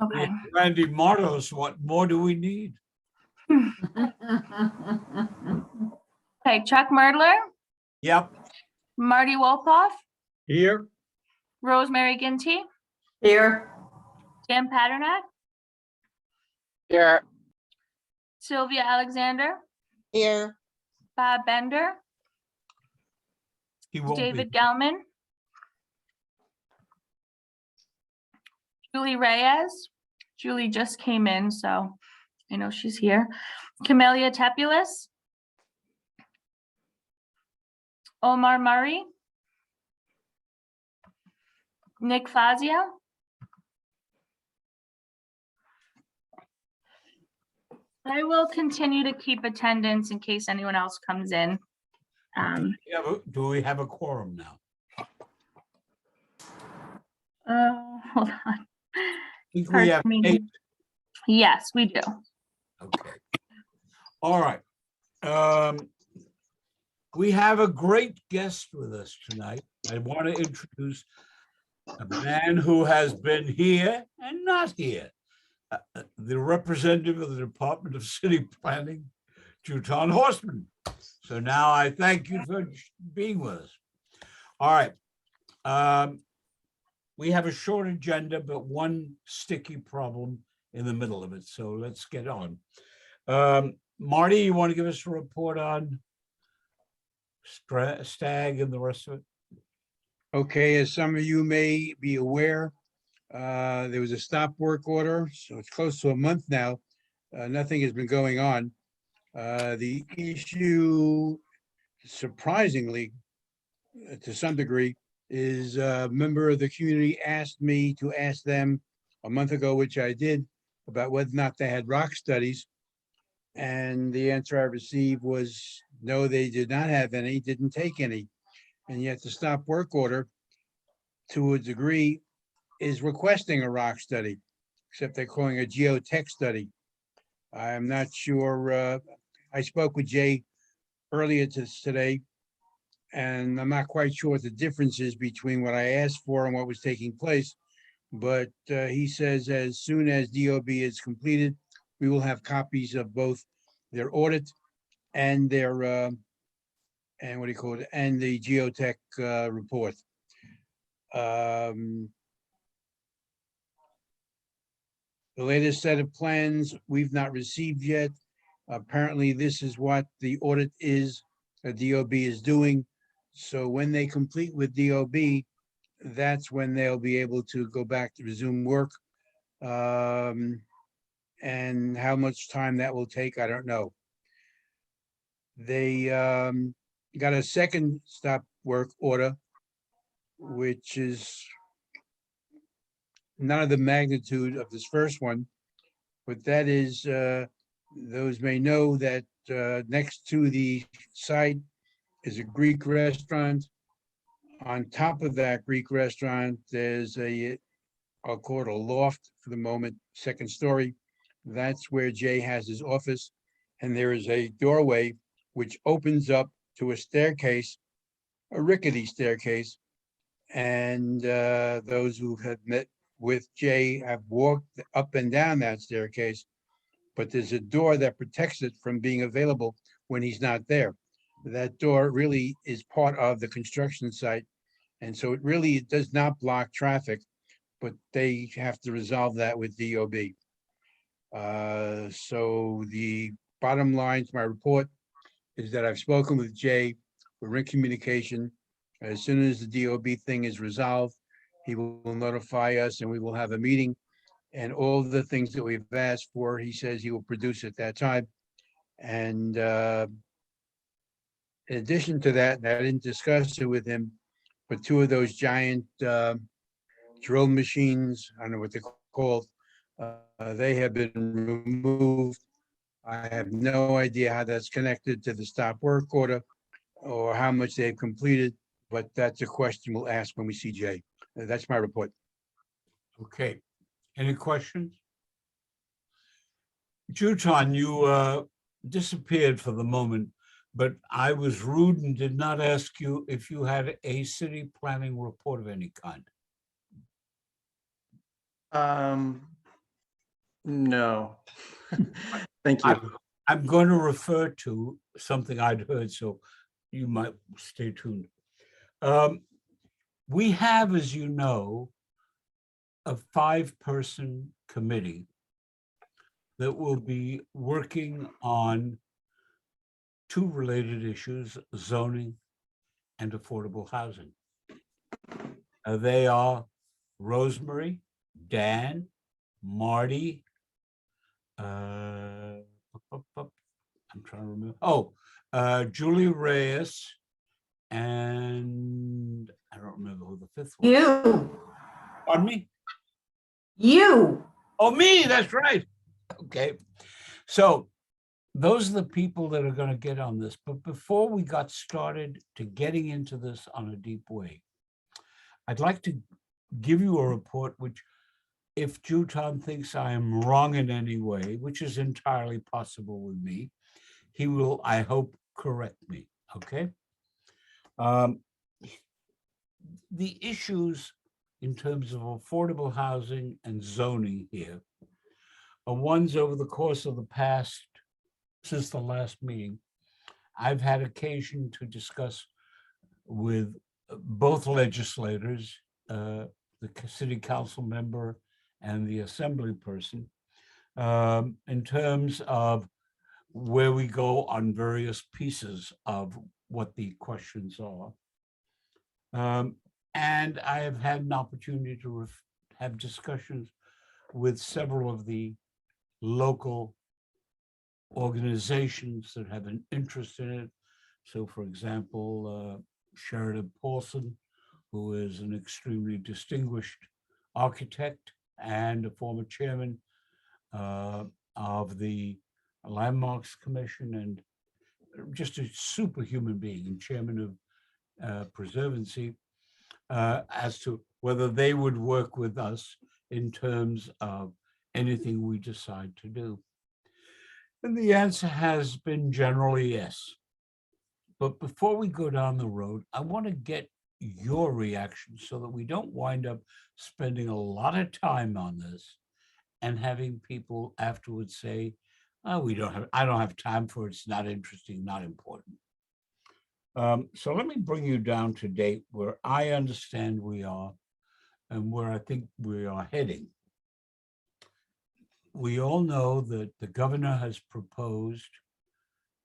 Okay. Randy Martos, what more do we need? Okay, Chuck Merdler, Yep. Marty Wolpoff, Here. Rosemary Ginty, Here. Dan Paternak, Here. Sylvia Alexander, Here. Bob Bender, He won't David be. Gelman, Julie Reyes. Julie just came in, so I know she's here. Camelia Tepulis, Omar Murray, Nick Fazio, I will continue to keep attendance in case anyone else comes in. Do we have a quorum now? Hold on. I think we have Pardon me. 8. Yes, we do. Okay. All right. We have a great guest with us tonight. I want to introduce a man who has been here and not here. The representative of the Department of City Planning, Juton Horstman. So now I thank you for being with us. All right. We have a short agenda, but one sticky problem in the middle of it. So let's get on. Marty, you want to give us a report on Stag and the rest of it? Okay, as some of you may be aware, there was a stop work order, so it's close to a month now. Nothing has been going on. The issue, surprisingly, to some degree, is a member of the community asked me to ask them a month ago, which I did, about whether or not they had rock studies. And the answer I received was, no, they did not have any, didn't take any. And yet the stop work order, to a degree, is requesting a rock study, except they're calling a geotech study. I'm not sure. I spoke with Jay earlier today, and I'm not quite sure what the difference is between what I asked for and what was taking place. But he says as soon as DOB is completed, we will have copies of both their audit and their and what do you call it, and the geotech report. The latest set of plans we've not received yet. Apparently, this is what the audit is, DOB is doing. So when they complete with DOB, that's when they'll be able to go back to resume work. And how much time that will take, I don't know. They got a second stop work order, which is none of the magnitude of this first one, but that is, those may know that next to the site is a Greek restaurant. On top of that Greek restaurant, there's I'll call it a loft for the moment, second story. That's where Jay has his office. And there is a doorway which opens up to a staircase, a rickety staircase. And those who have met with Jay have walked up and down that staircase, but there's a door that protects it from being available when he's not there. That door really is part of the construction site. And so it really does not block traffic, but they have to resolve that with DOB. So the bottom line to my report is that I've spoken with Jay, we're in communication. As soon as the DOB thing is resolved, he will notify us and we will have a meeting. And all the things that we've asked for, he says he will produce at that time. And in addition to that, I didn't discuss it with him, but two of those giant drill machines, I don't know what they're called, they have been removed. I have no idea how that's connected to the stop work order or how much they've completed, but that's a question we'll ask when we see Jay. That's my report. Okay. Any questions? Juton, you disappeared for the moment, but I was rude and did not ask you if you had a city planning report of any kind. No. Thank you. I'm going to refer to something I'd heard, so you might stay tuned. We have, as you know, a 5-person committee that will be working on 2 related issues, zoning and affordable housing. They are Rosemary, Dan, Marty, I'm trying to remember. Oh, Julie Reyes, and I don't remember who the 5th was. You, Pardon me? you. Oh, me, that's right. Okay. So those are the people that are going to get on this. But before we got started to getting into this on a deep way, I'd like to give you a report, which if Juton thinks I am wrong in any way, which is entirely possible with me, he will, I hope, correct me, okay? The issues in terms of affordable housing and zoning here are ones over the course of the past, since the last meeting, I've had occasion to discuss with both legislators, the city council member and the assembly person, in terms of where we go on various pieces of what the questions are. And I have had an opportunity to have discussions with several of the local organizations that have an interest in it. So for example, Sheridan Paulson, who is an extremely distinguished architect and a former chairman of the Landmarks Commission, and just a superhuman being and chairman of Preservancy, as to whether they would work with us in terms of anything we decide to do. And the answer has been generally yes. But before we go down the road, I want to get your reaction so that we don't wind up spending a lot of time on this and having people afterwards say, oh, I don't have time for it. It's not interesting, not important. So let me bring you down to date where I understand we are and where I think we are heading. We all know that the governor has proposed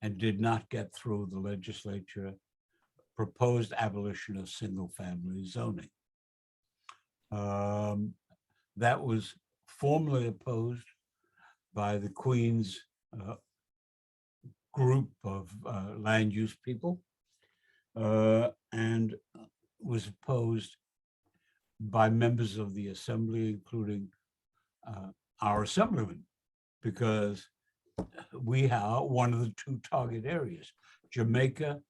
and did not get through the legislature, proposed abolition of single-family zoning. That was formally opposed by the Queen's group of land use people, and was opposed by members of the assembly, including our assemblyman, because we have one of the 2 target areas. Jamaica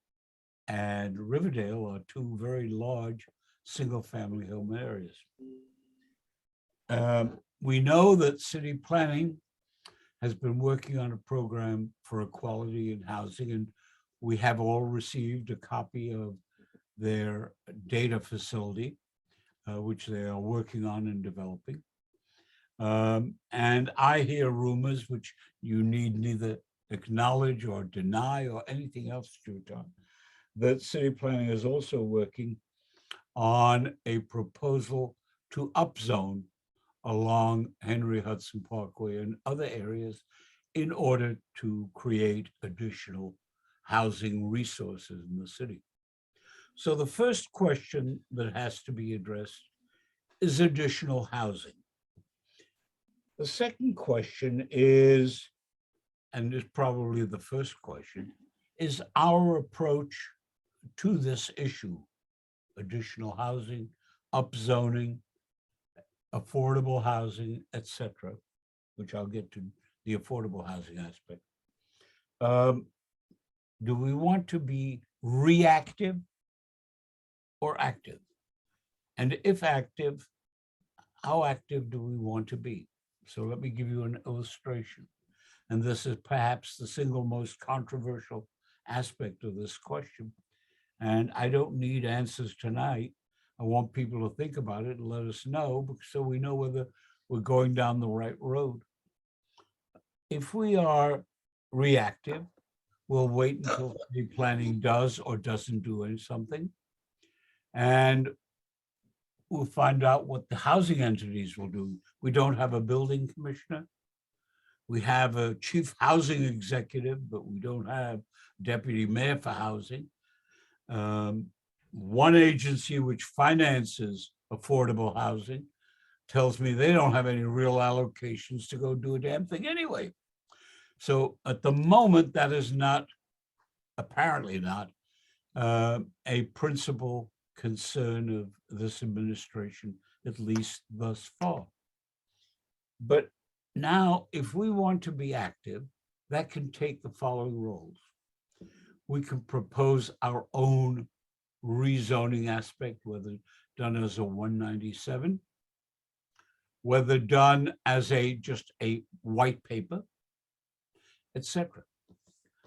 and Riverdale are 2 very large single-family home areas. We know that city planning has been working on a program for equality in housing, and we have all received a copy of their data facility, which they are working on and developing. And I hear rumors, which you need neither acknowledge or deny or anything else, Juton, that city planning is also working on a proposal to upzone along Henry Hudson Parkway and other areas in order to create additional housing resources in the city. So the first question that has to be addressed is additional housing. The second question is, and is probably the first question, is our approach to this issue, additional housing, upzoning, affordable housing, etc., which I'll get to the affordable housing aspect. Do we want to be reactive or active? And if active, how active do we want to be? So let me give you an illustration. And this is perhaps the single most controversial aspect of this question. And I don't need answers tonight. I want people to think about it and let us know, so we know whether we're going down the right road. if we are reactive, we'll wait until city planning does or doesn't do something. And we'll find out what the housing entities will do. We don't have a building commissioner. We have a chief housing executive, but we don't have deputy mayor for housing. One agency which finances affordable housing tells me they don't have any real allocations to go do a damn thing anyway. So at the moment, that is not, apparently not, a principal concern of this administration, at least thus far. But now, if we want to be active, that can take the following roles. We can propose our own rezoning aspect, whether done as a 197, whether done as just a white paper, etc.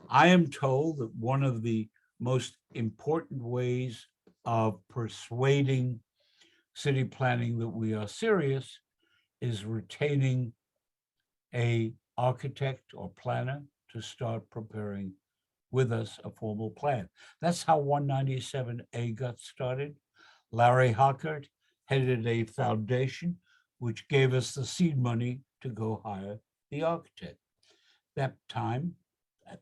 I am told that one of the most important ways of persuading city planning that we are serious is retaining an architect or planner to start preparing with us a formal plan. That's how 197A got started. Larry Hockert headed a foundation which gave us the seed money to go hire the architect. At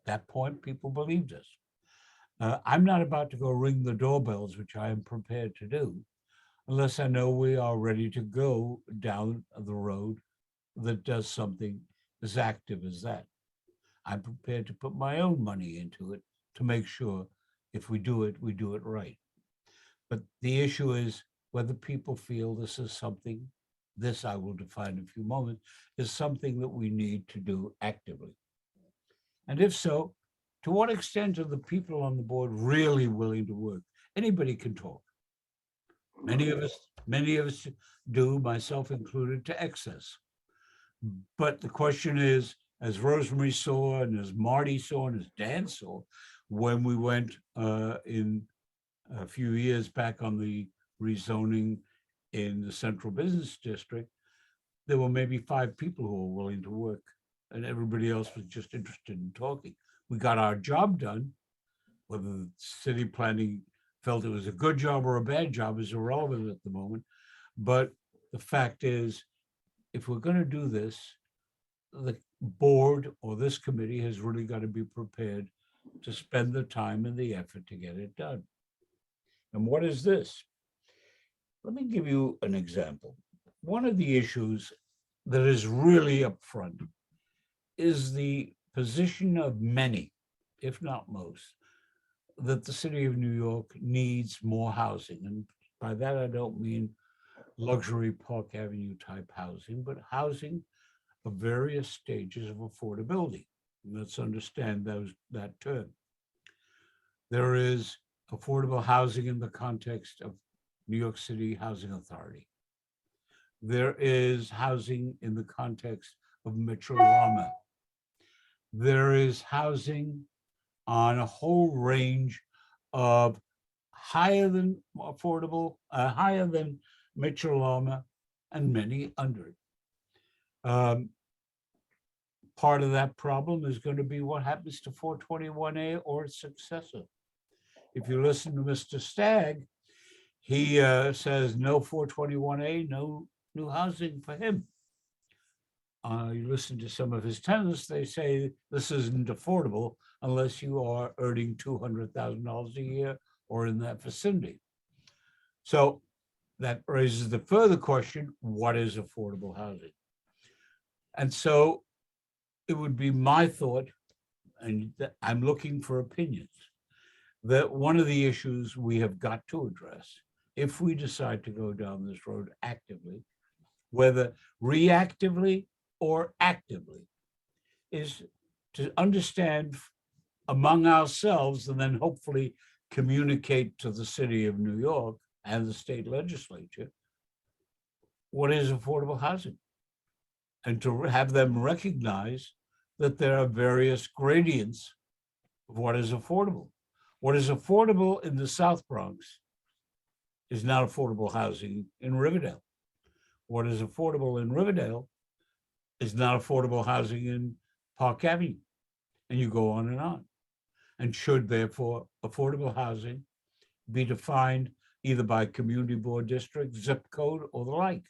that point, people believed us. I'm not about to go ring the doorbells, which I am prepared to do, unless I know we are ready to go down the road that does something as active as that. I'm prepared to put my own money into it to make sure if we do it right. But the issue is whether people feel this is something, this I will define in a few moments, is something that we need to do actively. And if so, to what extent are the people on the board really willing to work? Anybody can talk. Many of us do, myself included, to excess. But the question is, as Rosemary saw, and as Marty saw, and as Dan saw, when we went in a few years back on the rezoning in the Central Business District, there were maybe 5 people who were willing to work, and everybody else was just interested in talking. We got our job done. Whether the city planning felt it was a good job or a bad job is irrelevant at the moment. But the fact is, if we're going to do this, the board or this committee has really got to be prepared to spend the time and the effort to get it done. And what is this? Let me give you an example. One of the issues that is really upfront is the position of many, if not most, that the city of New York needs more housing. And by that, I don't mean luxury Park Avenue type housing, but housing of various stages of affordability. Let's understand that term. There is affordable housing in the context of New York City Housing Authority. There is housing in the context of Metro Lama. There is housing on a whole range of higher than affordable, higher than Metro Lama, and many under it. Part of that problem is going to be what happens to 421A or its successor. If you listen to Mr. Stagg, he says no 421A, no new housing for him. You listen to some of his tenants, they say this isn't affordable unless you are earning $200,000 a year or in that vicinity. So that raises the further question, what is affordable housing? And so it would be my thought, and I'm looking for opinions, that one of the issues we have got to address, if we decide to go down this road actively, whether reactively or actively, is to understand among ourselves and then hopefully communicate to the city of New York and the state legislature what is affordable housing, and to have them recognize that there are various gradients of what is affordable. What is affordable in the South Bronx is not affordable housing in Riverdale. What is affordable in Riverdale is not affordable housing in Park Avenue, and you go on. And should therefore affordable housing be defined either by community board district, zip code, or the like.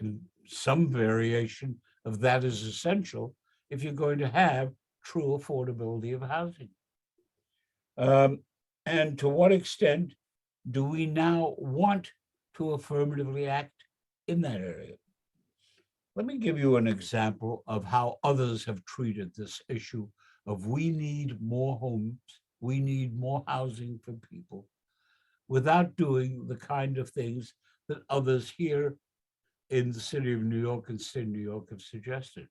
And some variation of that is essential if you're going to have true affordability of housing. And to what extent do we now want to affirmatively act in that area? Let me give you an example of how others have treated this issue of we need more homes, we need more housing for people, without doing the kind of things that others here in the city of New York and state of New York have suggested.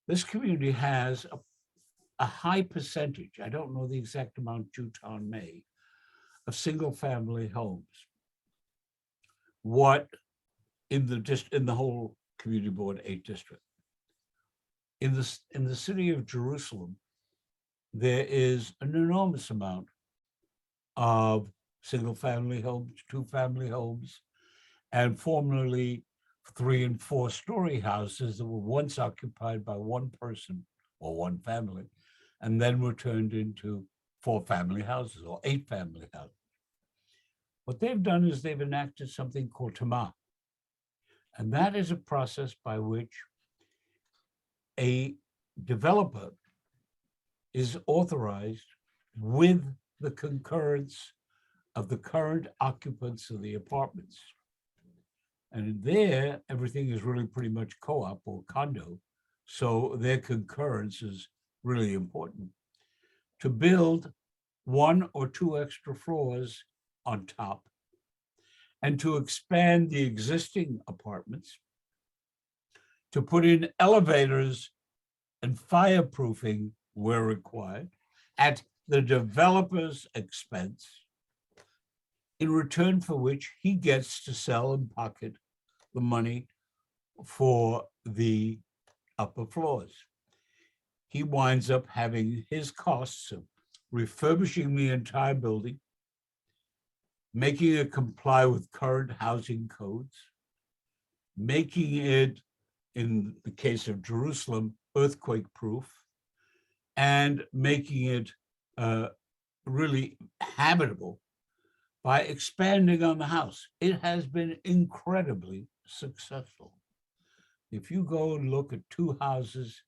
This community has a high percentage, I don't know the exact amount Jewtown may, of single-family homes. What in the whole Community Board 8 district. In the city of Jerusalem, there is an enormous amount of single-family homes, two-family homes, and formerly 3- and 4-story houses that were once occupied by one person or one family, and then were turned into 4-family houses or 8-family houses. What they've done is they've enacted something called Tamar. And that is a process by which a developer is authorized with the concurrence of the current occupants of the apartments. And there, everything is really pretty much co-op or condo. So their concurrence is really important to build 1 or 2 extra floors on top and to expand the existing apartments, to put in elevators and fireproofing where required at the developer's expense, in return for which he gets to sell and pocket the money for the upper floors. He winds up having his costs of refurbishing the entire building, making it comply with current housing codes, making it, in the case of Jerusalem, earthquake-proof, and making it really habitable by expanding on the house. It has been incredibly successful. If you go and look at 2 houses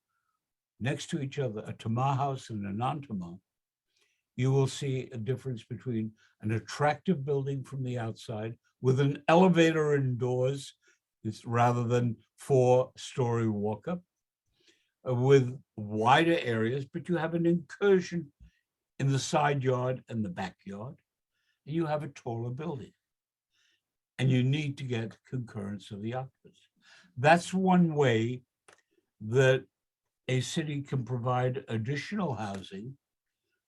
next to each other, a Tamar house and a non-Tamar, you will see a difference between an attractive building from the outside with an elevator indoors, rather than 4-story walk-up, with wider areas, but you have an incursion in the side yard and the backyard, and you have a taller building. And you need to get concurrence of the occupants. That's one way that a city can provide additional housing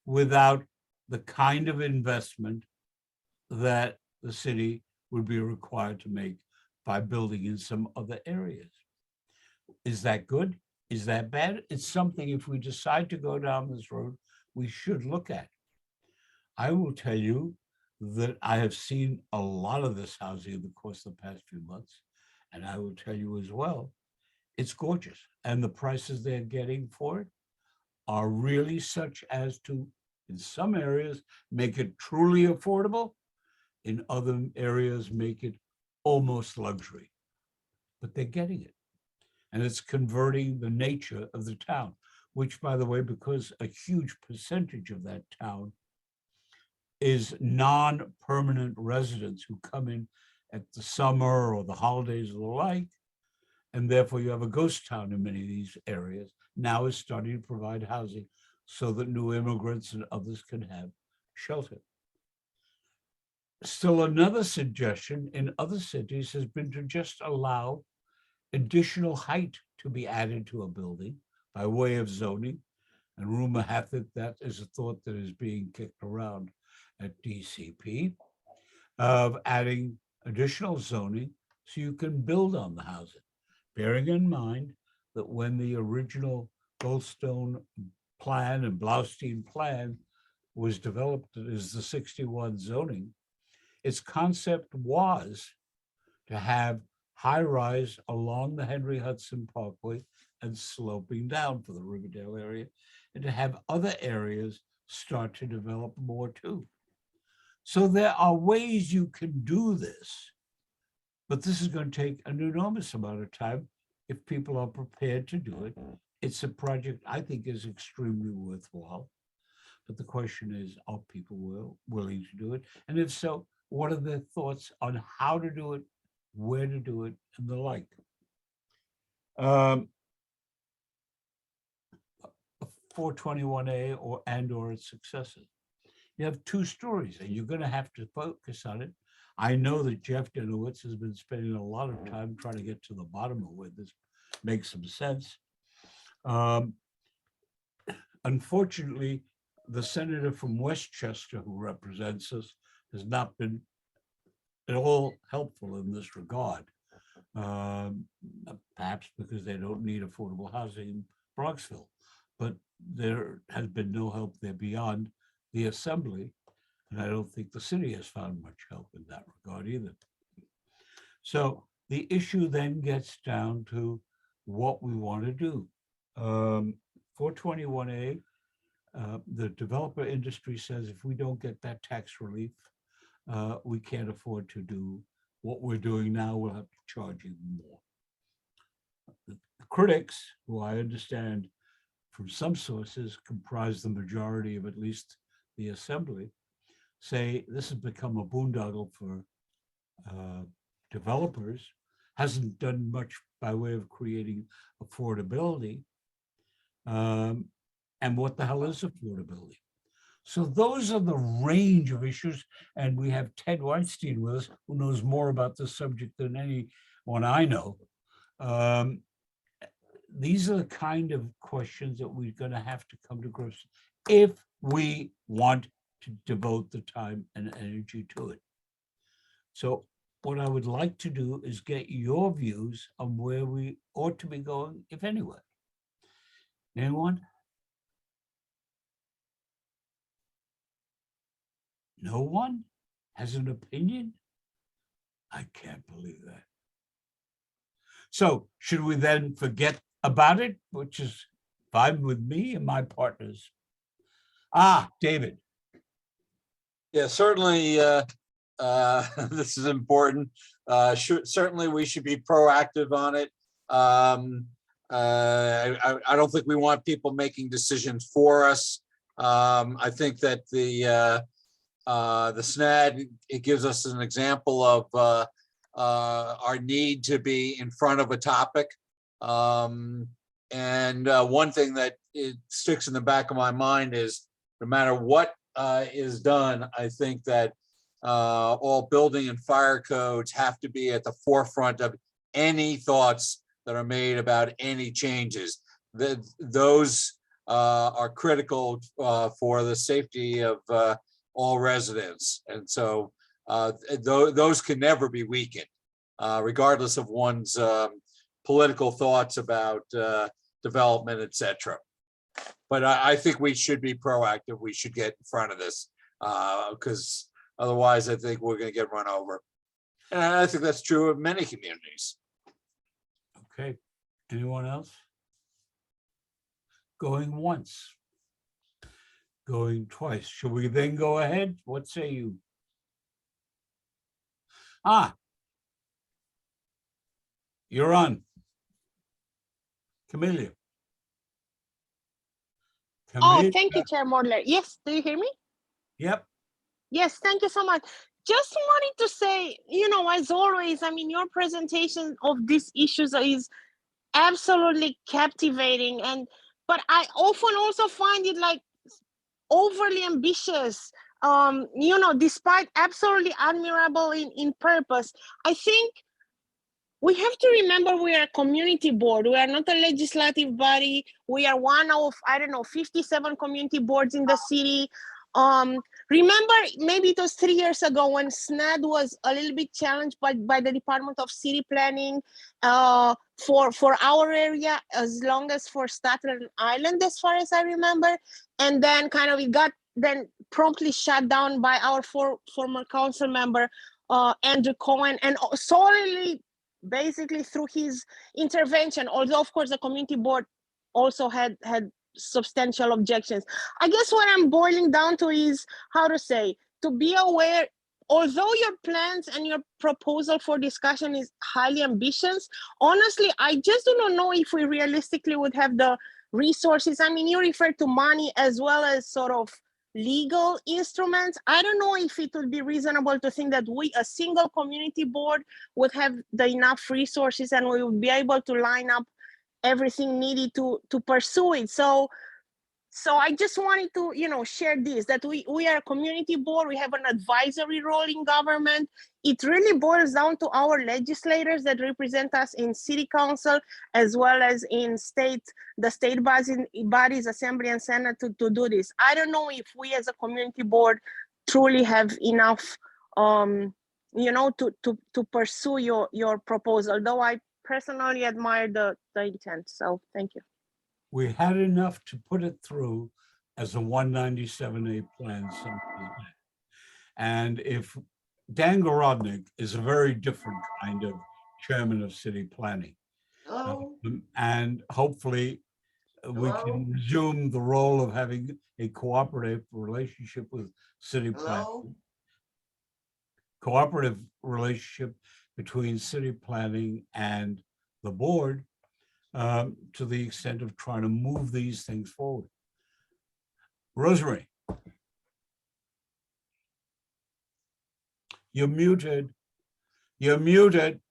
without the kind of investment that the city would be required to make by building in some other areas. Is that good? Is that bad? It's something, if we decide to go down this road, we should look at. I will tell you that I have seen a lot of this housing in the course of the past few months, and I will tell you as well, it's gorgeous. And the prices they're getting for it are really such as to, in some areas, make it truly affordable. In other areas, make it almost luxury. But they're getting it. And it's converting the nature of the town, which, by the way, because a huge percentage of that town is non-permanent residents who come in at the summer or the holidays or the like, and therefore you have a ghost town in many of these areas, now is starting to provide housing so that new immigrants and others can have shelter. Still, another suggestion in other cities has been to just allow additional height to be added to a building by way of zoning. And rumor hath it that is a thought that is being kicked around at DCP, of adding additional zoning so you can build on the housing, bearing in mind that when the original Goldstone plan and Blaustein plan was developed as the 61 zoning, its concept was to have high rise along the Henry Hudson Parkway and sloping down for the Riverdale area, and to have other areas start to develop more too. So there are ways you can do this, but this is going to take an enormous amount of time if people are prepared to do it. It's a project I think is extremely worthwhile. But the question is, are people willing to do it? And if so, what are their thoughts on how to do it, where to do it, and the like? 421A or its successors. You have two stories, and you're going to have to focus on it. I know that Jeff Dinowitz has been spending a lot of time trying to get to the bottom of where this makes some sense. Unfortunately, the senator from Westchester who represents us has not been at all helpful in this regard. Perhaps because they don't need affordable housing in Bronxville, but there has been no help there beyond the assembly. And I don't think the city has found much help in that regard either. So the issue then gets down to what we want to do. 421A, the developer industry says if we don't get that tax relief, we can't afford to do what we're doing now. We'll have to charge even more. The critics, who I understand from some sources comprise the majority of at least the assembly, say this has become a boondoggle for developers, hasn't done much by way of creating affordability. And what the hell is affordability? So those are the range of issues. And we have Ted Weinstein with us, who knows more about this subject than anyone I know. These are the kind of questions that we're going to have to come to grips if we want to devote the time and energy to it. So what I would like to do is get your views on where we ought to be going, if anywhere. Anyone? No one has an opinion? I can't believe that. So should we then forget about it, which is fine with me and my partners? David. Yeah, certainly this is important. Certainly we should be proactive on it. I don't think we want people making decisions for us. I think that the SNAD, it gives us an example of our need to be in front of a topic. And one thing that it sticks in the back of my mind is no matter what is done, I think that all building and fire codes have to be at the forefront of any thoughts that are made about any changes. Those are critical for the safety of all residents. And so those can never be weakened, regardless of one's political thoughts about development, etc. But I think we should be proactive. We should get in front of this because otherwise I think we're going to get run over. And I think that's true of many communities. Okay, anyone else? Going once, going twice. Should we then go ahead? What say you? You're on. Camelia. Oh, thank you, Chair Modler. Yes, do you hear me? Yep. Yes, thank you so much. Just wanted to say, as always, I mean, your presentation of these issues is absolutely captivating. But I often also find it like overly ambitious, despite absolutely admirable in purpose. I think we have to remember we are a community board. We are not a legislative body. We are one of, 57 community boards in the city. Remember, maybe it was 3 years ago when SNAD was a little bit challenged by the Department of City Planning for our area, as long as for Staten Island, as far as I remember. And then it got then promptly shut down by our former council member, Andrew Cohen, and solely basically through his intervention, although of course the community board also had substantial objections. I guess what I'm boiling down to is how to say, to be aware, although your plans and your proposal for discussion is highly ambitious, honestly, I just do not know if we realistically would have the resources. I mean, you refer to money as well as sort of legal instruments. I don't know if it would be reasonable to think that we, a single community board, would have the enough resources and we would be able to line up everything needed to pursue it. So I just wanted to, share this, that we are a community board, we have an advisory role in government. It really boils down to our legislators that represent us in city council, as well as in the state bodies, assembly and senate to do this. I don't know if we as a community board truly have enough, to pursue your proposal, though I personally admire the intent, so thank you. We had enough to put it through as a 197A plan. And if Dan Garodnick is a very different kind of chairman of city planning. Hello? And hopefully we Hello? can resume the role of having a cooperative relationship with city planning. Hello? Cooperative relationship between city planning and the board, to the extent of trying to move these things forward. Rosemary. You're muted. You're muted.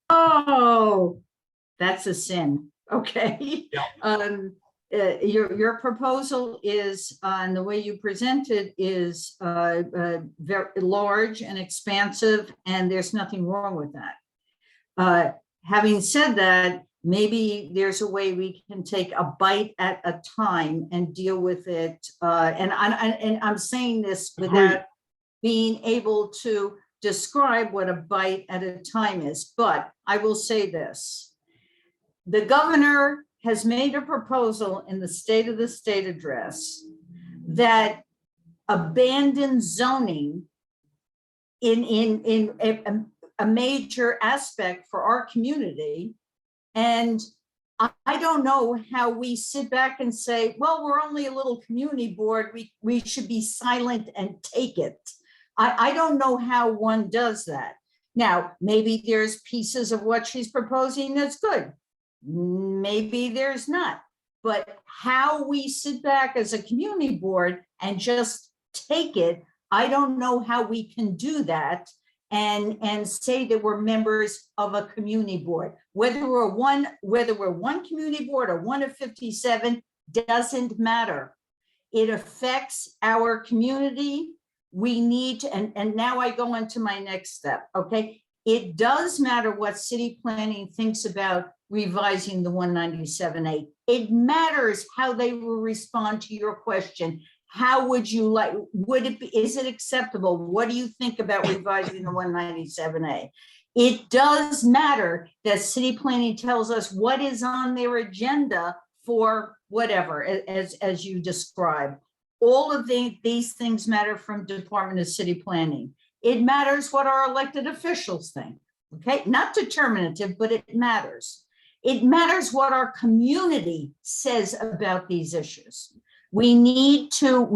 Oh, that's a sin. Okay. Yeah. Your proposal is, and the way you present it is very large and expansive, and there's nothing wrong with that. Having said that, maybe there's a way we can take a bite at a time and deal with it. And I'm saying this without being able to describe what a bite at a time is, but I will say this. The governor has made a proposal in the State of the State address that abandoned zoning in a major aspect for our community. And I don't know how we sit back and say, well, we're only a little community board, we should be silent and take it. I don't know how one does that. Now, maybe there's pieces of what she's proposing that's good. Maybe there's not. But how we sit back as a community board and just take it, I don't know how we can do that and say that we're members of a community board. Whether we're one community board or one of 57 doesn't matter. It affects our community. We need to, and now I go into my next step, okay? It does matter what city planning thinks about revising the 197A. It matters how they will respond to your question. How would you like, is it acceptable? What do you think about revising the 197A? It does matter that city planning tells us what is on their agenda for whatever, as you described. All of these things matter from Department of City Planning. It matters what our elected officials think, okay? Not determinative, but it matters. It matters what our community says about these issues. We need to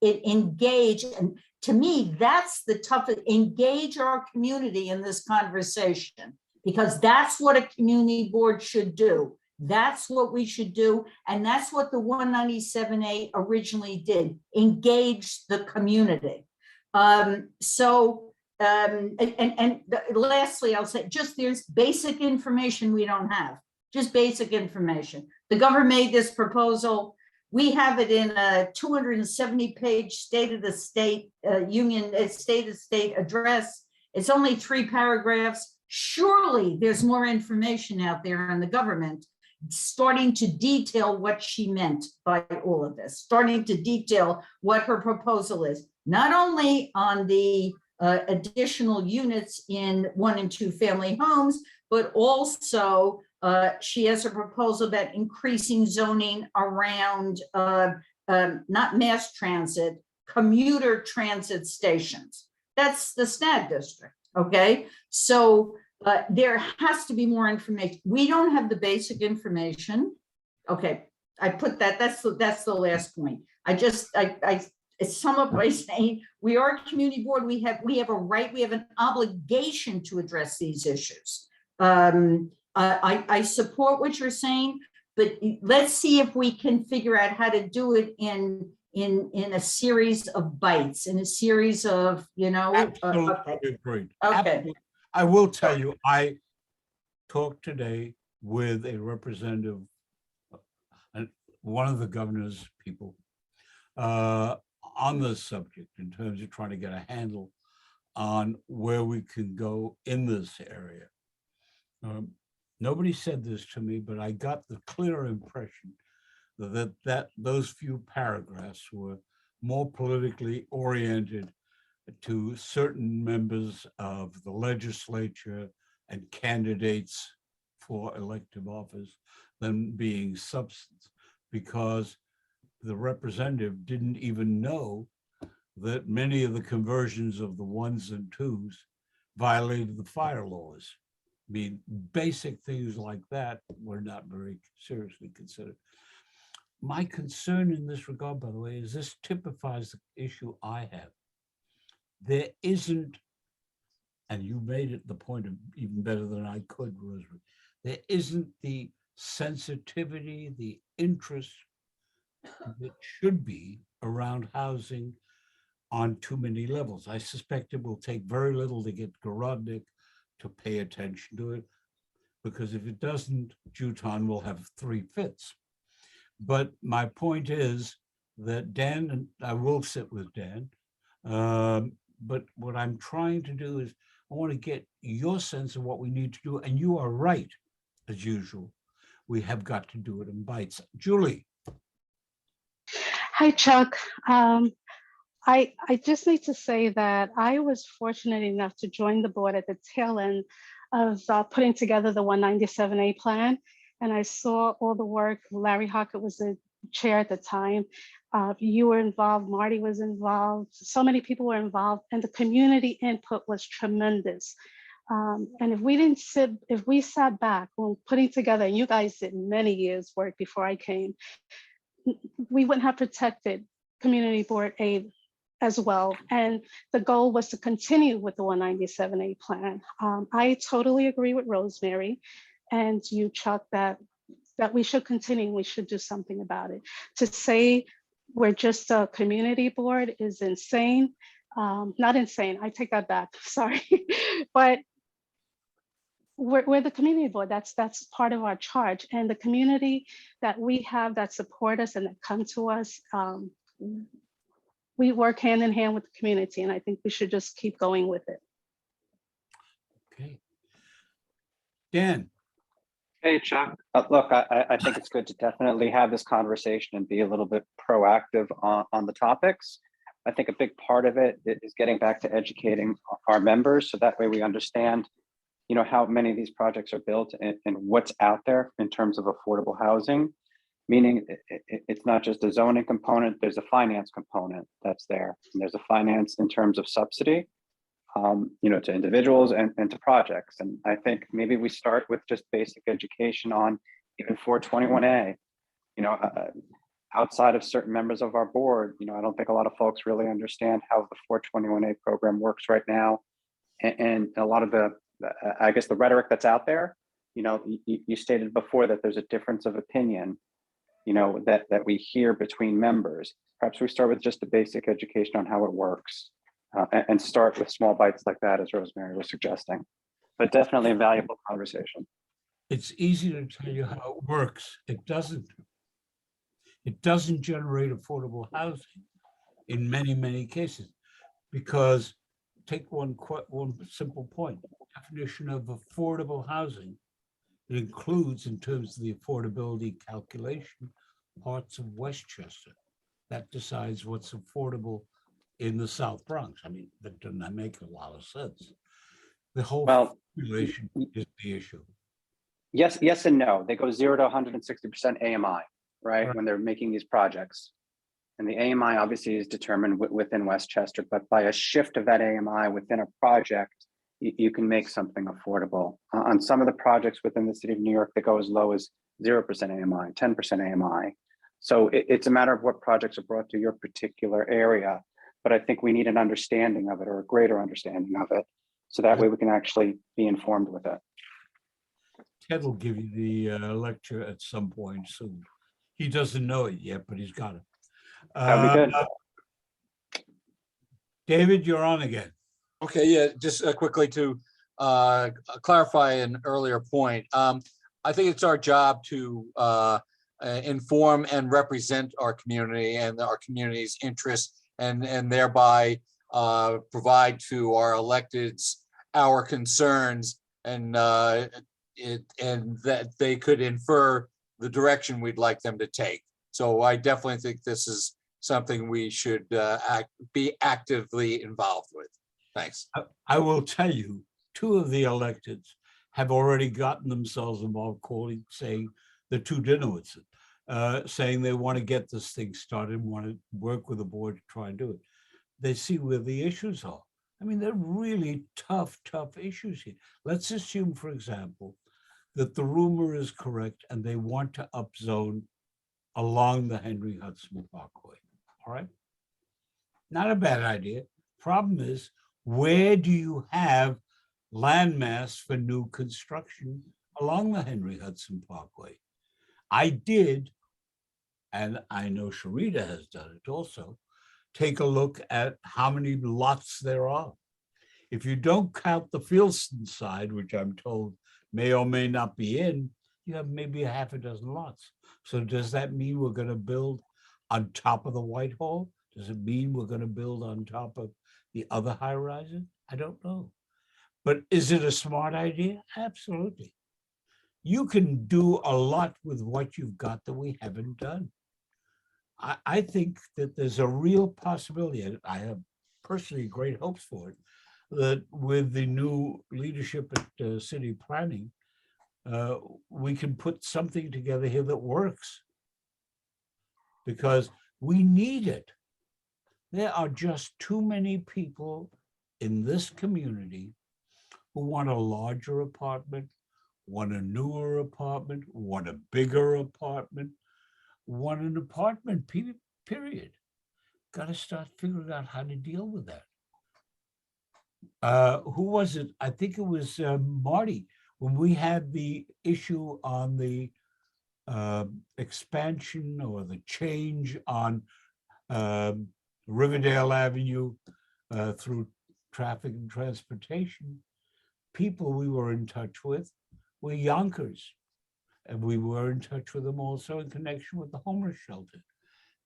engage, and to me, that's the toughest, engage our community in this conversation, because that's what a community board should do. That's what we should do. And that's what the 197A originally did, engage the community. Lastly, I'll say just there's basic information we don't have, just basic information. The governor made this proposal. We have it in a 270-page state of the state state of state address. It's only 3 paragraphs. Surely there's more information out there in the government starting to detail what she meant by all of this, starting to detail what her proposal is, not only on the additional units in 1 and 2 family homes, but also she has a proposal about increasing zoning around not mass transit, commuter transit stations. That's the SNAD district, okay? So There has to be more information. We don't have the basic information. Okay, I put that, that's the last point. I sum up by saying, we are a community board, we have a right, we have an obligation to address these issues. I support what you're saying, but let's see if we can figure out how to do it in a series of bites, in a series of, okay. Absolutely agreed. Okay. Absolutely. I will tell you, I talked today with a representative, one of the governor's people, on this subject in terms of trying to get a handle on where we can go in this area. Nobody said this to me, but I got the clear impression that those few paragraphs were more politically oriented to certain members of the legislature and candidates for elective office than being substance, because the representative didn't even know that many of the conversions of the 1s and 2s violated the fire laws. I mean, basic things like that were not very seriously considered. My concern in this regard, by the way, is this typifies the issue I have. There isn't, and you made it the point of even better than I could, Rosemary, there isn't the sensitivity, the interest that should be around housing on too many levels. I suspect it will take very little to get Garodnick to pay attention to it, because if it doesn't, Juton will have 3 fits. But my point is that Dan, and I will sit with Dan, but what I'm trying to do is I want to get your sense of what we need to do. And you are right, as usual. We have got to do it in bites. Julie. Hi, Chuck. I just need to say that I was fortunate enough to join the board at the tail end of putting together the 197A plan. And I saw all the work. Larry Hockett was the chair at the time. You were involved, Marty was involved. So many people were involved, and the community input was tremendous. And if we sat back when putting together, and you guys did many years work before I came, we wouldn't have protected community board aid as well. And the goal was to continue with the 197A plan. I totally agree with Rosemary and you, Chuck, that we should continue, we should do something about it. To say we're just a community board is insane. Not insane, I take that back, sorry. But we're the community board, that's part of our charge. And the community that we have that support us and that come to us, we work hand in hand with the community, and I think we should just keep going with it. Okay. Dan. Hey, Chuck. Look, I think it's good to definitely have this conversation and be a little bit proactive on the topics. I think a big part of it is getting back to educating our members, so that way we understand, how many of these projects are built and what's out there in terms of affordable housing. Meaning it's not just a zoning component, there's a finance component that's there. And there's a finance in terms of subsidy, to individuals and to projects. And I think maybe we start with just basic education on even 421A, outside of certain members of our board, I don't think a lot of folks really understand how the 421A program works right now. And a lot of the rhetoric that's out there, you stated before that there's a difference of opinion, that we hear between members. Perhaps we start with just a basic education on how it works, and start with small bites like that, as Rosemary was suggesting. But definitely a valuable conversation. It's easy to tell you how it works. It doesn't generate affordable housing in many, many cases, because take one simple point. Definition of affordable housing. It includes, in terms of the affordability calculation, parts of Westchester. That decides what's affordable in the South Bronx. I mean, that doesn't make a lot of sense. The whole population is the issue. Yes and no. They go 0 to 160% AMI, right? When they're making these projects. And the AMI obviously is determined within Westchester, but by a shift of that AMI within a project, you can make something affordable. On some of the projects within the city of New York that go as low as 0% AMI, 10% AMI. So it's a matter of what projects are brought to your particular area. But I think we need an understanding of it, or a greater understanding of it, so that way we can actually be informed with it. Ted will give you the lecture at some point soon. He doesn't know it yet, but he's got it. That'd be good. David, you're on again. Okay, yeah, just quickly to clarify an earlier point. I think it's our job to inform and represent our community and our community's interests, and thereby provide to our electeds our concerns, and that they could infer the direction we'd like them to take. So I definitely think this is something we should be actively involved with. Thanks. I will tell you, 2 of the electeds have already gotten themselves involved, calling, saying the 2 Dinowitz, saying they want to get this thing started, want to work with the board to try and do it. They see where the issues are. I mean, they're really tough issues here. Let's assume, for example, that the rumor is correct and they want to upzone along the Henry Hudson Parkway. All right. Not a bad idea. Problem is, where do you have landmass for new construction along the Henry Hudson Parkway? I did, and I know Sharita has done it also, take a look at how many lots there are. If you don't count the Fieldston side, which I'm told may or may not be in, you have maybe a half a dozen lots. So does that mean we're going to build on top of the Whitehall? Does it mean we're going to build on top of the other high rises? I don't know. But is it a smart idea? Absolutely. You can do a lot with what you've got that we haven't done. I think that there's a real possibility, and I have personally great hopes for it, that with the new leadership at city planning, we can put something together here that works, because we need it. There are just too many people in this community who want a larger apartment, want a newer apartment, want a bigger apartment, want an apartment, period. Got to start figuring out how to deal with that. Who was it? I think it was Marty, when we had the issue on the expansion or the change on Riverdale Avenue through traffic and transportation. People we were in touch with were Yonkers, and we were in touch with them also in connection with the homeless shelter.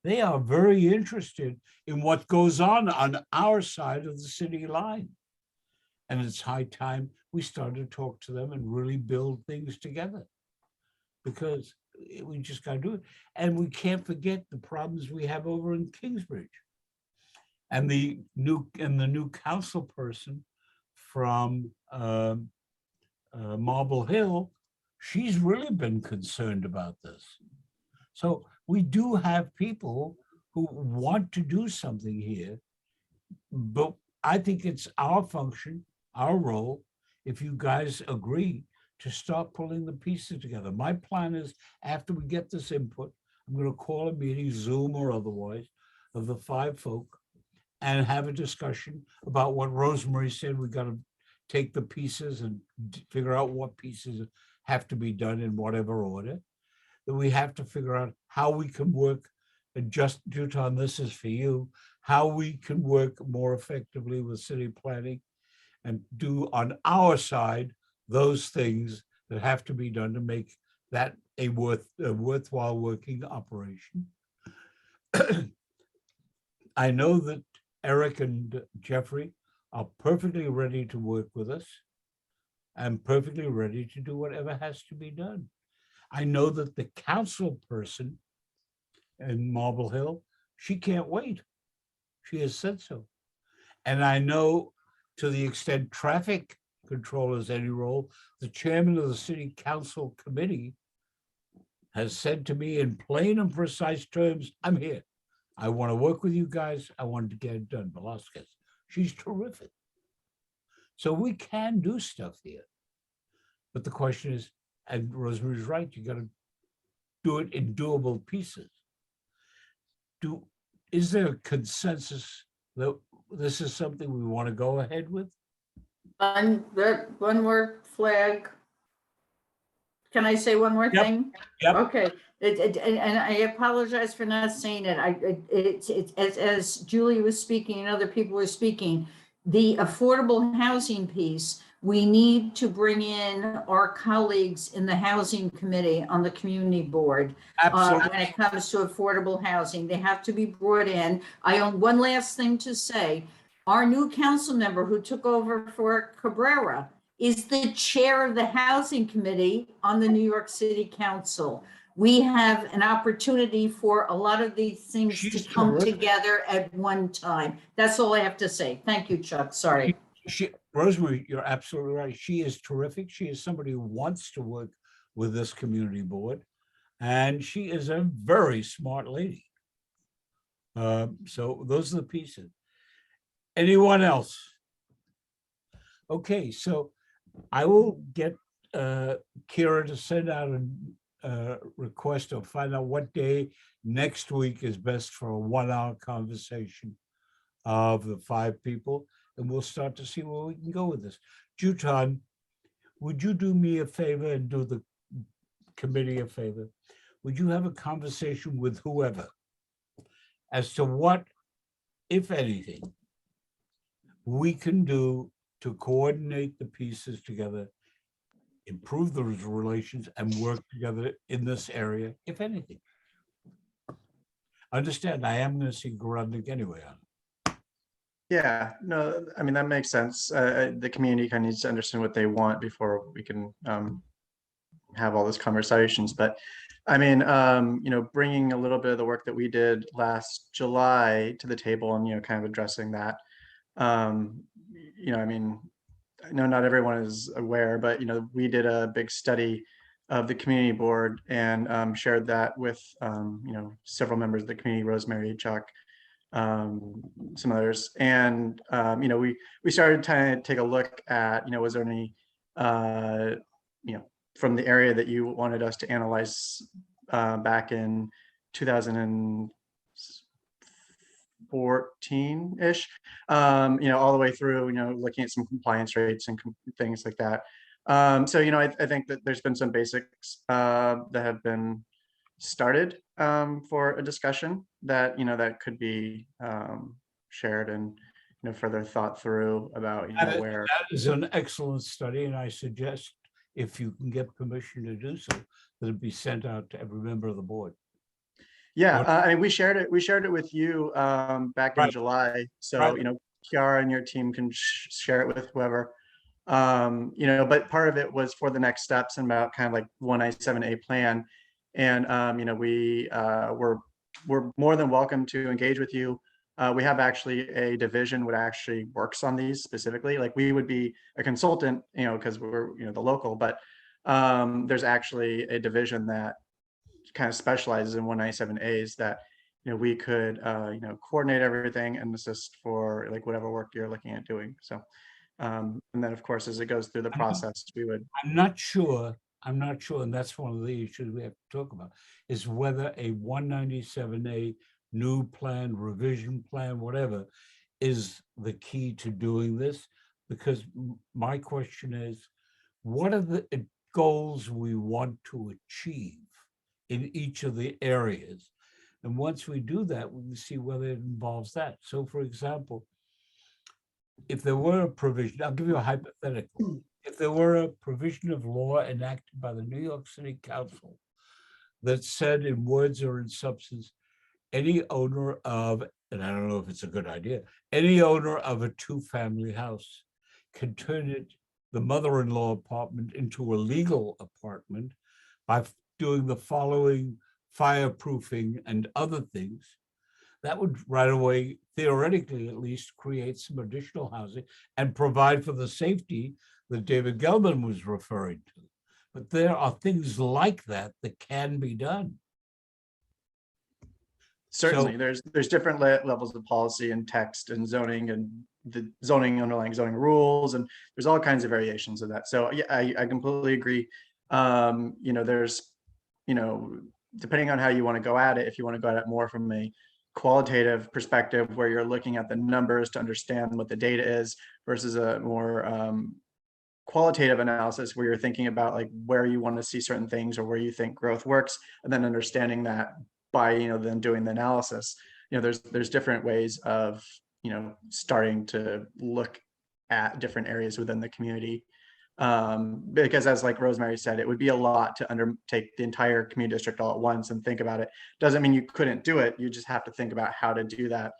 They are very interested in what goes on our side of the city line. And it's high time we started to talk to them and really build things together, because we just got to do it. And we can't forget the problems we have over in Kingsbridge. And the new council person from Marble Hill, she's really been concerned about this. So we do have people who want to do something here, but I think it's our function, our role, if you guys agree, to start pulling the pieces together. My plan is, after we get this input, I'm going to call a meeting, Zoom or otherwise, of the 5 folk and have a discussion about what Rosemary said. We got to take the pieces and figure out what pieces have to be done in whatever order. That we have to figure out how we can work, and just Juton, this is for you, how we can work more effectively with city planning and do on our side those things that have to be done to make that a worthwhile working operation. I know that Eric and Jeffrey are perfectly ready to work with us and perfectly ready to do whatever has to be done. I know that the council person in Marble Hill, she can't wait. She has said so. And I know, to the extent traffic control has any role, the chairman of the city council committee has said to me in plain and precise terms, I'm here. I want to work with you guys. I wanted to get it done. Velasquez, she's terrific. So we can do stuff here. But the question is, and Rosemary's right, you gotta do it in doable pieces. Is there a consensus that this is something we want to go ahead with? One more flag. Can I say one more Yep. thing? Yep. Okay, and I apologize for not saying it. It's as Julie was speaking and other people were speaking, the affordable housing piece, we need to bring in our colleagues in the housing committee on the community board. Absolutely. When it comes to affordable housing, they have to be brought in. I own one last thing to say. Our new council member who took over for Cabrera is the chair of the housing committee on the New York City Council. We have an opportunity for a lot of these things to She's come terrific. together at one time. That's all I have to say. Thank you, Chuck. Sorry. Rosemary, you're absolutely right. She is terrific. She is somebody who wants to work with this community board. And she is a very smart lady. So those are the pieces. Anyone else? Okay, so I will get Kira to send out a request or find out what day next week is best for a 1-hour conversation of the 5 people, and we'll start to see where we can go with this. Jutan, would you do me a favor and do the committee a favor? Would you have a conversation with whoever as to what, if anything, we can do to coordinate the pieces together, improve those relations, and work together in this area, if anything? Understand, I am going to see Grundig anyway on it. Yeah, no, I mean, that makes sense. The community kind of needs to understand what they want before we can have all those conversations. But I mean, bringing a little bit of the work that we did last July to the table and, kind of addressing that. I mean, I know not everyone is aware, but, we did a big study of the community board and shared that with, several members of the community, Rosemary, Chuck, some others. And, we started trying to take a look at, was there any, from the area that you wanted us to analyze back in 2014-ish, all the way through, looking at some compliance rates and things like that. So, I think that there's been some basics that have been started for a discussion that, that could be shared and, further thought through about, where. That is an excellent study, and I suggest, if you can get permission to do so, that it be sent out to every member of the board. Yeah, I mean, we shared it with you back in Right. July. So, Right. Kiara and your team can share it with whoever. But part of it was for the next steps and about kind of like 197A plan. And, we're more than welcome to engage with you. We have actually a division that actually works on these specifically. Like, we would be a consultant, because we're, the local, but there's actually a division that kind of specializes in 197As that, we could, coordinate everything and assist for like whatever work you're looking at doing. So, and then of course, as it goes through the process, we would. I'm not sure, and that's one of the issues we have to talk about, is whether a 197A new plan, revision plan, whatever, is the key to doing this. Because my question is, what are the goals we want to achieve in each of the areas? And once we do that, we can see whether it involves that. So for example, if there were a provision, I'll give you a hypothetical. If there were a provision of law enacted by the New York City Council that said in words or in substance, any owner of, and I don't know if it's a good idea, any owner of a 2-family house can turn it, the mother-in-law apartment, into a legal apartment by doing the following fireproofing and other things, that would right away, theoretically at least, create some additional housing and provide for the safety that David Gelman was referring to. But there are things like that that can be done. Certainly, there's different levels of policy and text and zoning and the zoning, underlying zoning rules, and there's all kinds of variations of that. So yeah, I completely agree. You know, there's, you know, depending on how you want to go at it, if you want to go at it more from a qualitative perspective where you're looking at the numbers to understand what the data is versus a more qualitative analysis where you're thinking about like where you want to see certain things or where you think growth works, and then understanding that by, you know, then doing the analysis. You know, there's different ways of, you know, starting to look at different areas within the community. Because as like Rosemary said, it would be a lot to undertake the entire community district all at once and think about it. Doesn't mean you couldn't do it. You just have to think about how to do that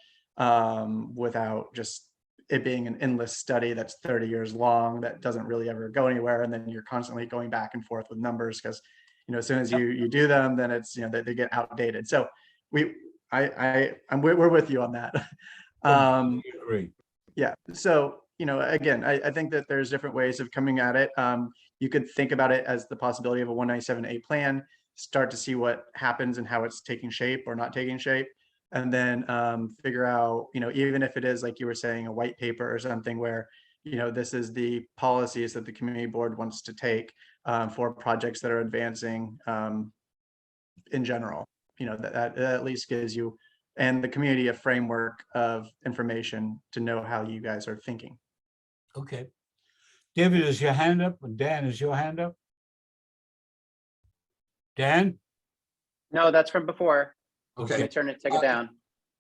without just it being an endless study that's 30 years long that doesn't really ever go anywhere, and then you're constantly going back and forth with numbers because, you know, as soon as you do them, then it's, you know, they get outdated. So we're with you on that. Agree. Yeah. So, you know, again, I think that there's different ways of coming at it. You could think about it as the possibility of a 197A plan, start to see what happens and how it's taking shape or not taking shape. And then figure out, you know, even if it is like you were saying, a white paper or something where, you know, this is the policies that the community board wants to take for projects that are advancing in general. You know, that at least gives you and the community a framework of information to know how you guys are thinking. Okay. David, is your hand up? And Dan, is your hand up? Dan? No, that's from before. Okay. Let me turn it, take it down.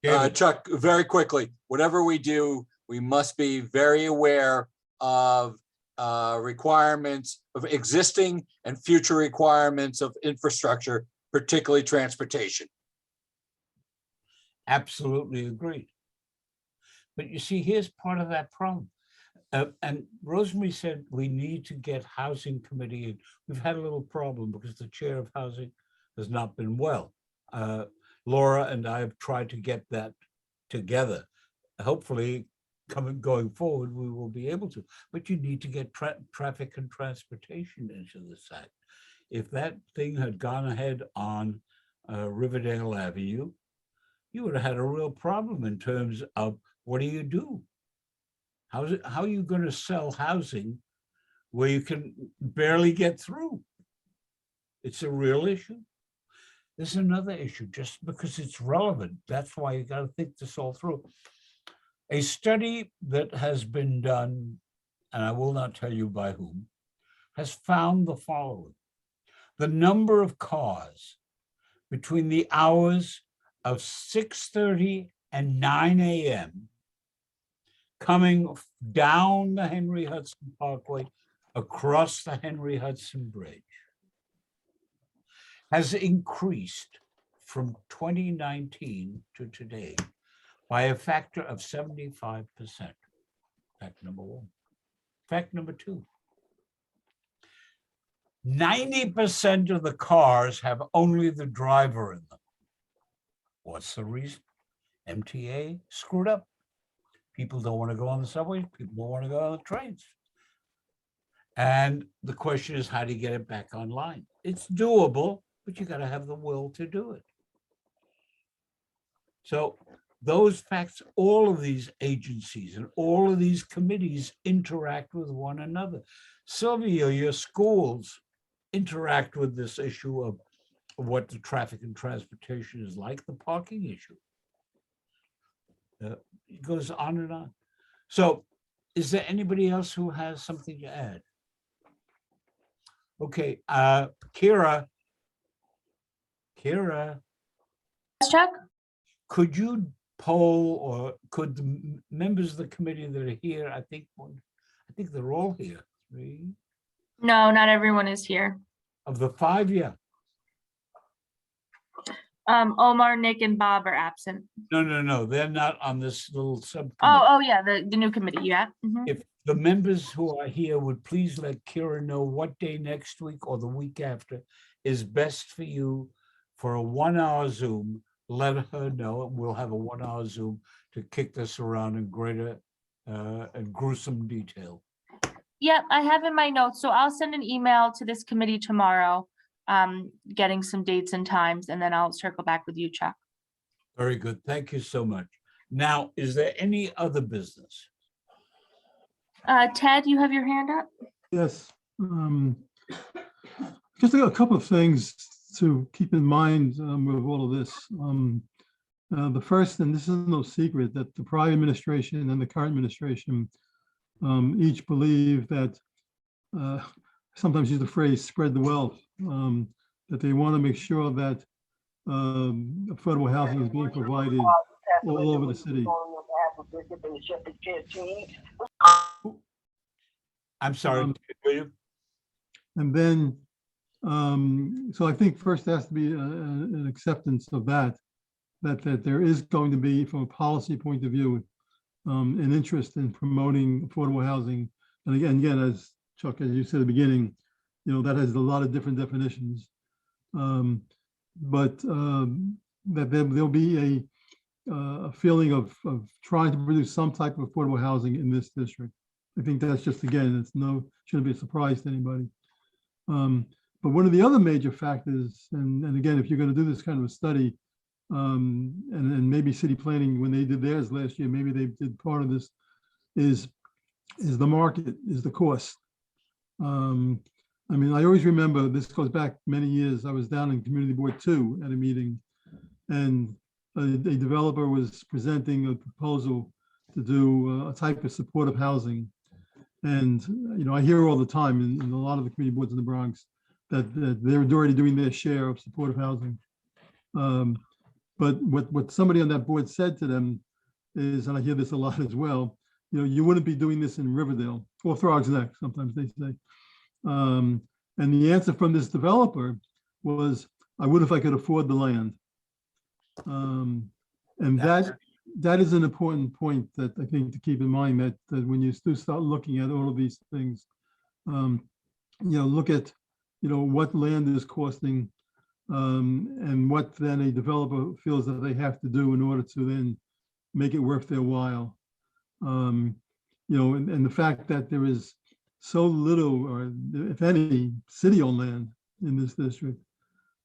David, Chuck, very quickly, whatever we do, we must be very aware of requirements of existing and future requirements of infrastructure, particularly transportation. absolutely agree. But you see, here's part of that problem. And Rosemary said we need to get housing committee in. We've had a little problem because the chair of housing has not been well. Laura and I have tried to get that together. Hopefully, going forward, we will be able to. But you need to get traffic and transportation into the site. If that thing had gone ahead on Riverdale Avenue, you would have had a real problem in terms of what do you do? How are you going to sell housing where you can barely get through? It's a real issue. There's another issue, just because it's relevant. That's why you got to think this all through. A study that has been done, and I will not tell you by whom, has found the following. The number of cars between the hours of 6:30 and 9 a.m. coming down the Henry Hudson Parkway across the Henry Hudson Bridge has increased from 2019 to today by a factor of 75%. Fact number one. Fact number two. 90% of the cars have only the driver in them. What's the reason? MTA screwed up. People don't want to go on the subway. People don't want to go on the trains. And the question is, how do you get it back online? It's doable, but you got to have the will to do it. So those facts, all of these agencies and all of these committees interact with one another. Sylvia, your schools interact with this issue of what the traffic and transportation is like, the parking issue. It goes on and on. So is there anybody else who has something to add? Okay, Kira. Kira, Chuck? could you poll, or could the members of the committee that are here, I think they're all here, 3 No, not everyone is here. of the 5, yeah. Omar, Nick, and Bob are absent. No, they're not on this little subcommittee. Oh, yeah, the new committee, yeah. Mhm. If the members who are here would please let Kira know what day next week or the week after is best for you for a 1-hour Zoom, let her know, and we'll have a 1-hour Zoom to kick this around in greater and gruesome detail. Yep, I have in my notes, so I'll send an email to this committee tomorrow, getting some dates and times, and then I'll circle back with you, Chuck. Very good. Thank you so much. Now, is there any other business? Ted, you have your hand up? Yes. Just a couple of things to keep in mind with all of this. The first, and this is no secret, that the prior administration and the current administration each believe that, sometimes use the phrase spread the wealth, that they want to make sure that affordable housing is being provided all over the city. I'm sorry, William. And then, so I think first there has to be an acceptance of that there is going to be, from a policy point of view, an interest in promoting affordable housing. And again, as Chuck, as you said at the beginning, that has a lot of different definitions. But that there'll be a feeling of trying to produce some type of affordable housing in this district. I think that's just, again, shouldn't be a surprise to anybody. But one of the other major factors, and again, if you're going to do this kind of a study, and maybe city planning, when they did theirs last year, maybe they did part of this, is the market, is the cost. I mean, I always remember, this goes back many years, I was down in Community Board 2 at a meeting, and a developer was presenting a proposal to do a type of supportive housing. And, I hear all the time in a lot of the community boards in the Bronx that they're already doing their share of supportive housing. But what somebody on that board said to them is, and I hear this a lot as well, you wouldn't be doing this in Riverdale or Throgs Neck, sometimes they say. And the answer from this developer was, I would if I could afford the land. And that is an important point that I think to keep in mind, that when you do start looking at all of these things, look at, what land is costing, and what then a developer feels that they have to do in order to then make it worth their while. And the fact that there is so little, or if any, city-owned land in this district.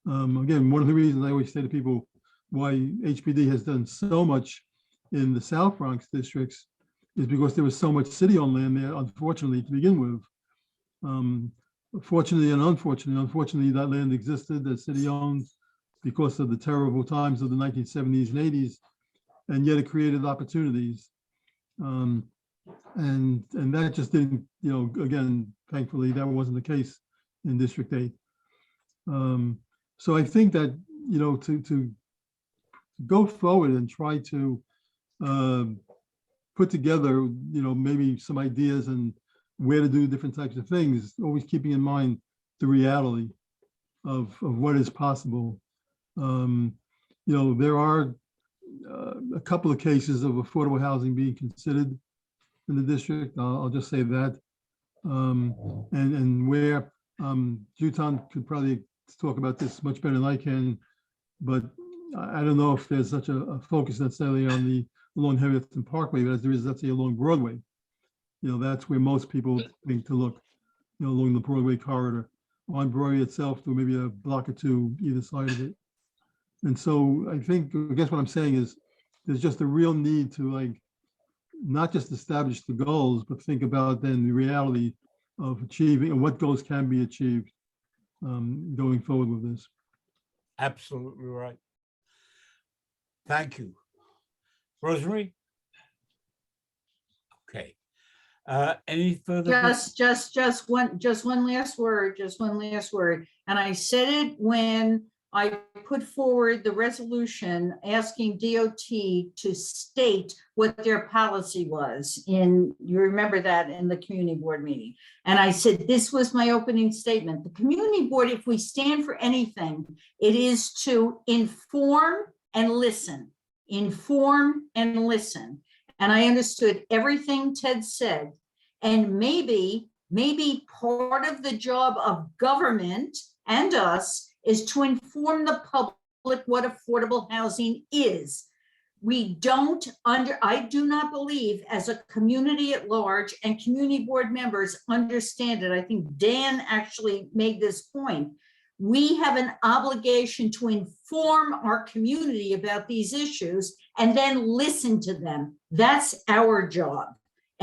Again, one of the reasons I always say to people why HPD has done so much in the South Bronx districts is because there was so much city-owned land there, unfortunately, to begin with. Fortunately and unfortunately, that land existed as city-owned because of the terrible times of the 1970s and 80s, and yet it created opportunities. And that just didn't, again, thankfully, that wasn't the case in District 8. So I think that, to go forward and try to put together, maybe some ideas and where to do different types of things, always keeping in mind the reality of what is possible. There are a couple of cases of affordable housing being considered in the district. I'll just say that. And where Jutan could probably talk about this much better than I can, but I don't know if there's such a focus necessarily on along Harrington Parkway, but as there is, let's say, along Broadway. That's where most people think to look, along the Broadway corridor. On Broadway itself, there may be a block or two either side of it. And so I guess what I'm saying is there's just a real need to not just establish the goals, but think about then the reality of achieving and what goals can be achieved going forward with this. Absolutely right. Thank you. Rosemary? Okay. Any further? Just one last word. And I said it when I put forward the resolution asking DOT to state what their policy was you remember that in the community board meeting. And I said, this was my opening statement. The community board, if we stand for anything, it is to inform and listen. Inform and listen. And I understood everything Ted said. And maybe part of the job of government and us is to inform the public what affordable housing is. I do not believe as a community at large and community board members understand it. I think Dan actually made this point. We have an obligation to inform our community about these issues and then listen to them. That's our job.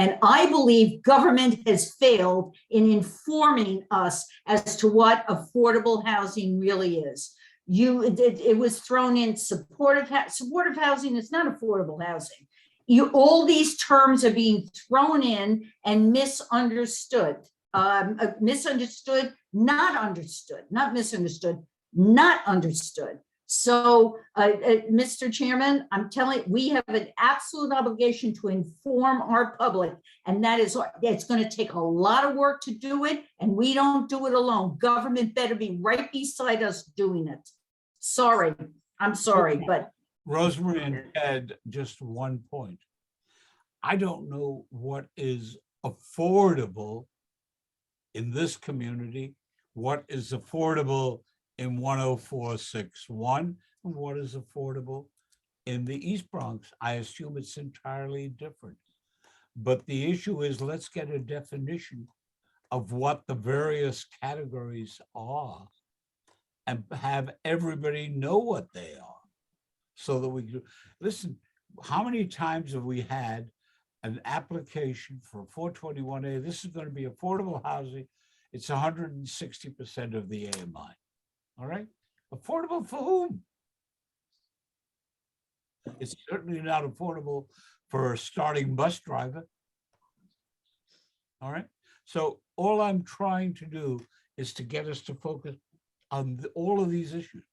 And I believe government has failed in informing us as to what affordable housing really is. It was thrown in supportive housing is not affordable housing. All these terms are being thrown in and misunderstood. Misunderstood, not understood, not misunderstood, not understood. So, Mr. Chairman, I'm telling you, we have an absolute obligation to inform our public, and that is, it's going to take a lot of work to do it, and we don't do it alone. Government better be right beside us doing it. Sorry, I'm sorry, but Rosemary and Ted, just one point. I don't know what is affordable in this community, what is affordable in 10461, and what is affordable in the East Bronx. I assume it's entirely different. But the issue is, let's get a definition of what the various categories are and have everybody know what they are, so that we can, listen, how many times have we had an application for 421A? This is going to be affordable housing. It's 160% of the AMI. All right, affordable for whom? It's certainly not affordable for a starting bus driver. All right, so all I'm trying to do is to get us to focus on all of these issues.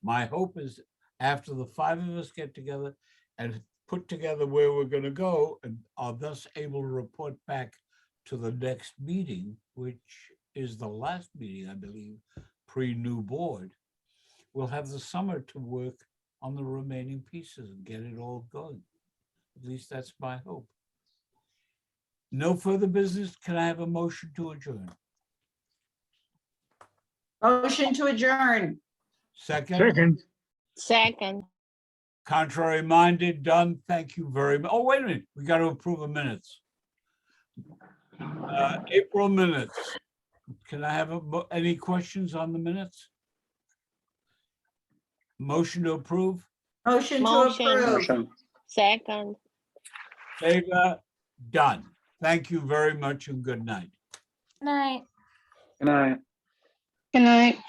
My hope is after the 5 of us get together and put together where we're going to go, and are thus able to report back to the next meeting, which is the last meeting, I believe, pre-new board, we'll have the summer to work on the remaining pieces and get it all going. At least that's my hope. No further business. Can I have a motion to adjourn? motion to adjourn. Second, Second. contrary minded, done. Thank you very much. Oh, wait a minute. We got to approve the minutes. April minutes. Can I have any questions on the minutes? Motion to approve? Motion to Motion. approve. Motion. Second. Favor? Done. Thank you very much and good night. Night. Good night. Good night.